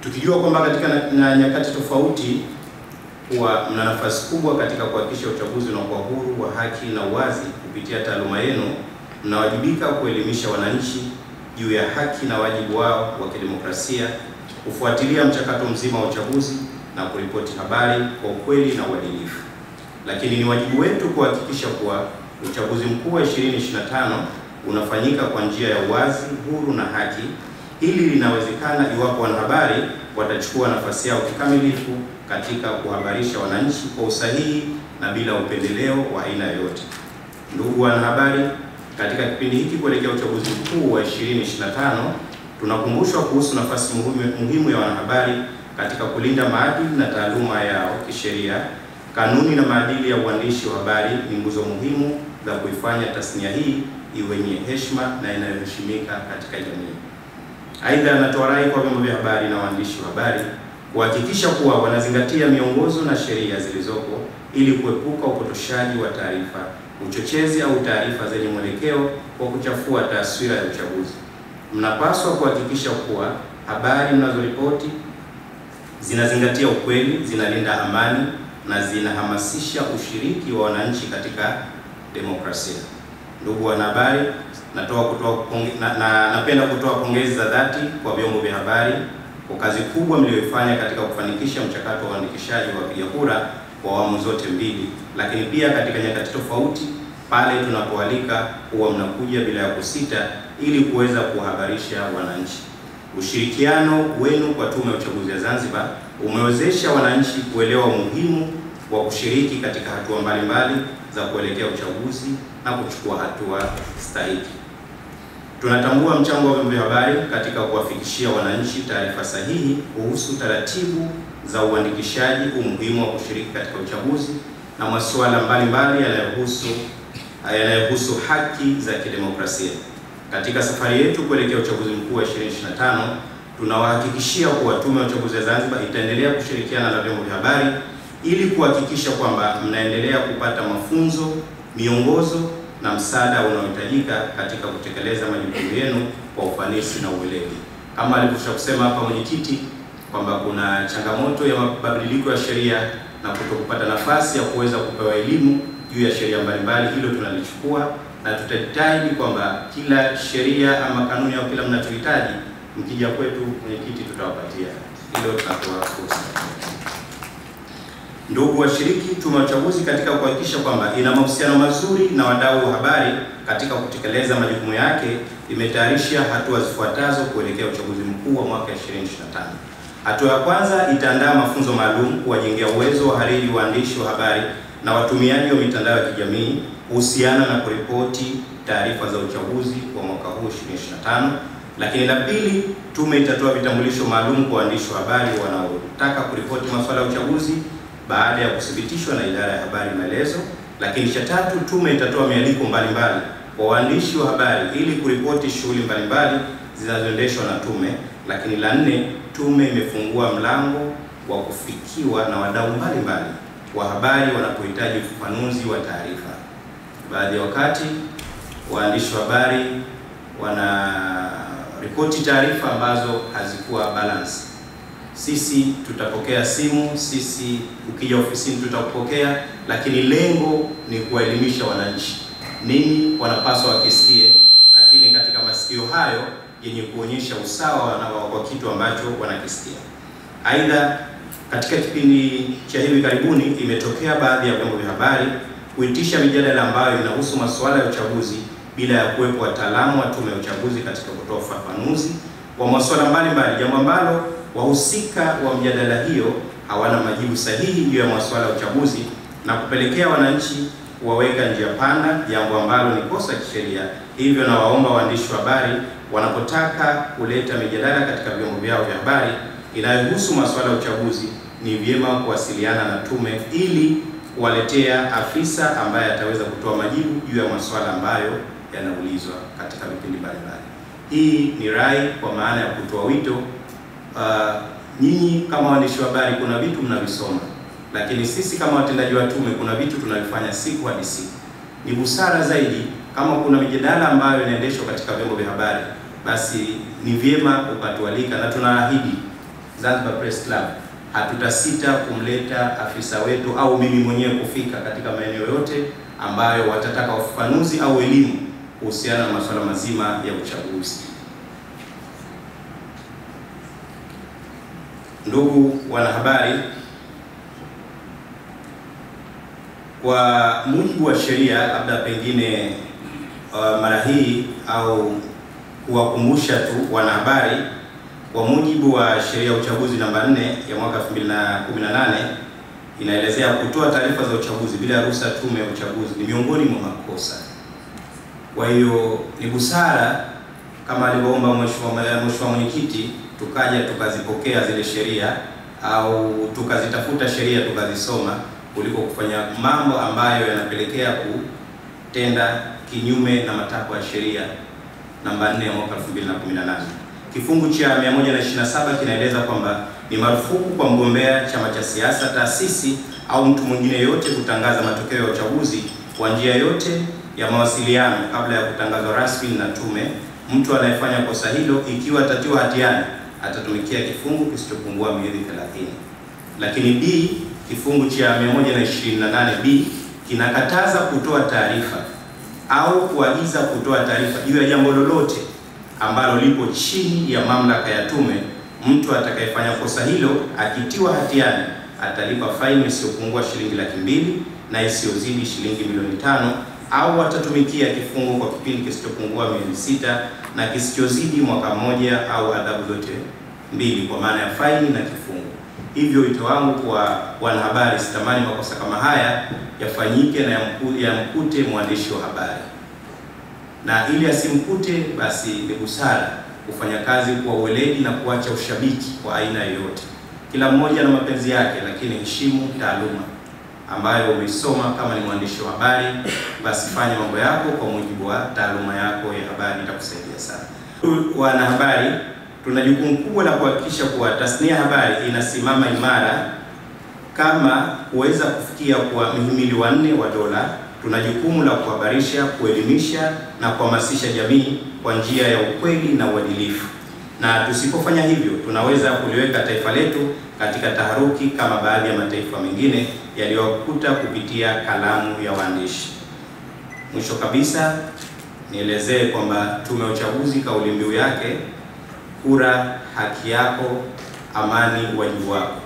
Tukijua kwamba katika nyakati tofauti kuwa mna nafasi kubwa katika kuhakikisha uchaguzi unakuwa huru, wa haki na uwazi. Kupitia taaluma yenu mnawajibika kuelimisha wananchi juu ya haki na wajibu wao wa kidemokrasia, kufuatilia mchakato mzima wa uchaguzi na kuripoti habari kwa ukweli na uadilifu. Lakini ni wajibu wetu kuhakikisha kuwa uchaguzi mkuu wa 2025 unafanyika kwa njia ya uwazi, huru na haki. Hili linawezekana iwapo wanahabari watachukua nafasi yao kikamilifu katika kuhabarisha wananchi kwa usahihi na bila upendeleo wa aina yoyote. Ndugu wanahabari, katika kipindi hiki kuelekea uchaguzi mkuu wa 2025, tunakumbushwa kuhusu nafasi muhimu ya wanahabari katika kulinda maadili na taaluma yao kisheria. Kanuni na maadili ya uandishi wa habari ni nguzo muhimu za kuifanya tasnia hii iwe yenye heshima na inayoheshimika katika jamii. Aidha, natoa rai kwa vyombo vya habari na waandishi wa habari kuhakikisha kuwa wanazingatia miongozo na sheria zilizopo ili kuepuka upotoshaji wa taarifa, uchochezi au taarifa zenye mwelekeo wa kuchafua taswira ya uchaguzi. Mnapaswa kuhakikisha kuwa habari mnazoripoti zinazingatia ukweli, zinalinda amani na zinahamasisha ushiriki wa wananchi katika demokrasia. Ndugu wanahabari, napenda kutoa pongezi za dhati kwa vyombo vya habari kwa kazi kubwa mlioifanya katika kufanikisha mchakato wa uandikishaji wa wapiga kura kwa awamu zote mbili, lakini pia katika nyakati tofauti pale tunapoalika huwa mnakuja bila ya kusita ili kuweza kuhabarisha wananchi. Ushirikiano wenu kwa Tume ya Uchaguzi ya Zanzibar umewezesha wananchi kuelewa umuhimu wa kushiriki katika hatua mbalimbali za kuelekea uchaguzi na kuchukua hatua stahiki. Tunatambua mchango wa vyombo vya habari katika kuwafikishia wananchi taarifa sahihi kuhusu taratibu za uandikishaji, umuhimu wa kushiriki katika uchaguzi na masuala mbalimbali yanayohusu haki za kidemokrasia. Katika safari yetu kuelekea uchaguzi mkuu wa 2025, tunawahakikishia kuwa Tume ya Uchaguzi ya Zanzibar itaendelea kushirikiana na vyombo vya habari ili kuhakikisha kwamba mnaendelea kupata mafunzo, miongozo na msaada unaohitajika katika kutekeleza majukumu yenu kwa ufanisi na uweledi. Kama alivyosha kusema hapa mwenyekiti kwamba kuna changamoto ya mabadiliko ya sheria na kutokupata nafasi ya kuweza kupewa elimu juu ya sheria mbalimbali, hilo tunalichukua na tutajitahidi kwamba kila sheria ama kanuni au kila mnachohitaji mkija kwetu mwenyekiti tutawapatia. Hilo tunatoa fursa. Ndugu washiriki, Tume ya Uchaguzi katika kuhakikisha kwamba ina mahusiano mazuri na wadau wa habari katika kutekeleza majukumu yake imetayarisha hatua zifuatazo kuelekea uchaguzi mkuu wa mwaka 2025. Hatua ya kwanza, itaandaa mafunzo maalum kuwajengea uwezo wa hariri, waandishi wa habari na watumiaji wa mitandao ya kijamii kuhusiana na kuripoti taarifa za uchaguzi wa mwaka huu 2025. Lakini la pili, tume itatoa vitambulisho maalum kwa waandishi wa habari wanaotaka kuripoti masuala ya uchaguzi baada ya kuthibitishwa na idara ya habari maelezo. Lakini cha tatu, tume itatoa mialiko mbalimbali kwa waandishi wa habari ili kuripoti shughuli mbalimbali zinazoendeshwa na tume. Lakini la nne, tume imefungua mlango wa kufikiwa na wadau mbalimbali wa habari wanapohitaji ufafanuzi wa taarifa. Baadhi ya wakati waandishi wa habari wana ripoti taarifa ambazo hazikuwa balance. Sisi tutapokea simu, sisi ukija ofisini tutakupokea, lakini lengo ni kuwaelimisha wananchi nini wanapaswa wakisikie, lakini katika masikio hayo yenye kuonyesha usawa wa kitu ambacho wanakisikia. Aidha, katika kipindi cha hivi karibuni imetokea baadhi ya vyombo vya habari kuitisha mijadala ambayo inahusu masuala ya uchaguzi bila ya kuwepo wataalamu wa Tume ya Uchaguzi katika kutoa ufafanuzi wa masuala mbalimbali, jambo ambalo wahusika wa mjadala hiyo hawana majibu sahihi juu ya masuala ya uchaguzi na kupelekea wananchi kuwaweka njia panda, jambo ambalo ni kosa kisheria. Hivyo na waomba waandishi wa habari wanapotaka kuleta mijadala katika vyombo vyao vya habari inayohusu masuala ya uchaguzi, ni vyema kuwasiliana na tume ili kuwaletea afisa ambaye ataweza kutoa majibu juu ya masuala ambayo yanaulizwa katika vipindi mbalimbali. Hii ni rai kwa maana ya kutoa wito. Nyinyi kama waandishi wa habari kuna vitu mnavisoma, lakini sisi kama watendaji wa tume kuna vitu tunavifanya siku hadi siku. Ni busara zaidi kama kuna mijadala ambayo inaendeshwa katika vyombo vya habari, basi ni vyema ukatualika, na tunaahidi Zanzibar Press Club hatutasita kumleta afisa wetu au mimi mwenyewe kufika katika maeneo yote ambayo watataka ufafanuzi au elimu kuhusiana na masuala mazima ya uchaguzi. Ndugu wanahabari, kwa mujibu wa sheria, labda pengine mara hii au kuwakumbusha tu wanahabari, kwa mujibu wa sheria ya uchaguzi namba 4 ya mwaka 2018 inaelezea kutoa taarifa za uchaguzi bila ruhusa tume ya uchaguzi ni miongoni mwa makosa. Kwa hiyo ni busara kama alivyoomba mheshimiwa mwenyekiti, tukaja tukazipokea zile sheria au tukazitafuta sheria tukazisoma, kuliko kufanya mambo ambayo yanapelekea kutenda kinyume na matakwa ya sheria namba 4 ya mwaka 2018. Kifungu cha 127 kinaeleza kwamba ni marufuku kwa mgombea, chama cha siasa, taasisi au mtu mwingine yote kutangaza matokeo ya uchaguzi kwa njia yote ya mawasiliano kabla ya kutangazwa rasmi na tume. Mtu anayefanya kosa hilo, ikiwa atatiwa hatiani, atatumikia kifungu kisichopungua miezi 30. Lakini B, kifungu cha 128B kinakataza kutoa taarifa au kuagiza kutoa taarifa juu ya jambo lolote ambalo lipo chini ya mamlaka ya tume. Mtu atakayefanya kosa hilo akitiwa hatiani atalipa faini isiyopungua shilingi 200,000 na isiyozidi shilingi milioni 5, au atatumikia kifungo kwa kipindi kisichopungua miezi 6 na kisichozidi mwaka mmoja, au adhabu zote mbili kwa maana ya faini na kifungo. Hivyo wito wangu kwa wanahabari, sitamani makosa kama haya yafanyike na yamkute mwandishi wa habari, na ili asimkute, basi ni busara kufanya kazi kwa uweledi na kuacha ushabiki kwa aina yoyote. Kila mmoja na mapenzi yake, lakini heshimu taaluma ambayo umesoma. Kama ni mwandishi wa habari, basi fanya mambo yako kwa mujibu wa taaluma yako ya habari, itakusaidia sana. Wanahabari, tuna jukumu kubwa la kuhakikisha kuwa tasnia ya habari inasimama imara kama kuweza kufikia kwa mhimili wa 4 wa dola. Tuna jukumu la kuhabarisha, kuelimisha na kuhamasisha jamii kwa njia ya ukweli na uadilifu, na tusipofanya hivyo tunaweza kuliweka taifa letu katika taharuki kama baadhi ya mataifa mengine yaliyokuta kupitia kalamu ya waandishi. Mwisho kabisa, nielezee kwamba Tume ya Uchaguzi kauli mbiu yake, kura haki yako, amani wajibu wako.